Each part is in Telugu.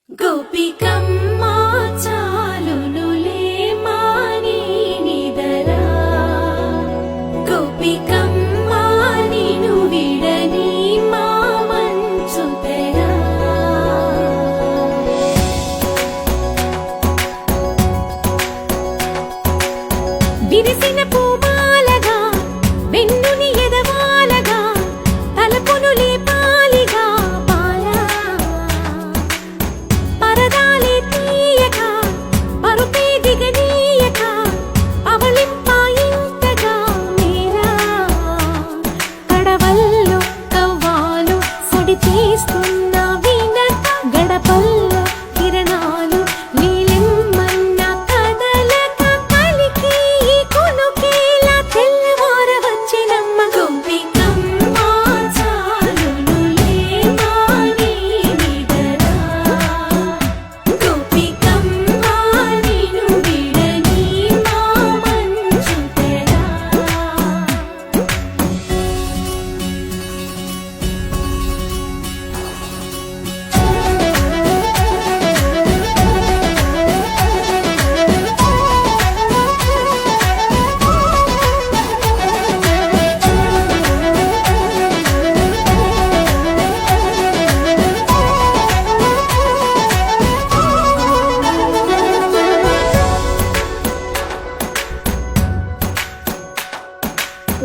గోపికమ్మా చాలునులే మాని నిదరా గోపికమ్మా నిను విడని మా మంచు తెరా విరిసిన పూమాలగా వెన్నుని ఎదవాలగా తలపును లేపాలిగా పాలా పరదాలే తీయక పరుపే దిగనీయక అవలింపాయింతగా మీరా కడవల్లో కవ్వాలు సడి చేస్తున్న వీణత గడపల్లో కిరణాలు నీలిమ్మన్న కదలక కలికి కొనుకేలా తెల్లవార వచ్చినమ్మ గోపికమ్మా చాలునులే మాని నిదరా గోపికమ్మా నిను విడని మా మంచు తెరా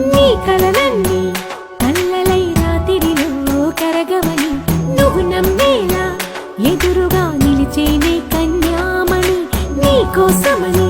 నీ కలలన్నీ కళ్ళలై రాత్రిలో కరగవని నువ్వు నమ్మేలా ఎదురుగా నిలిచేనే కన్యామణి నీ కోసమని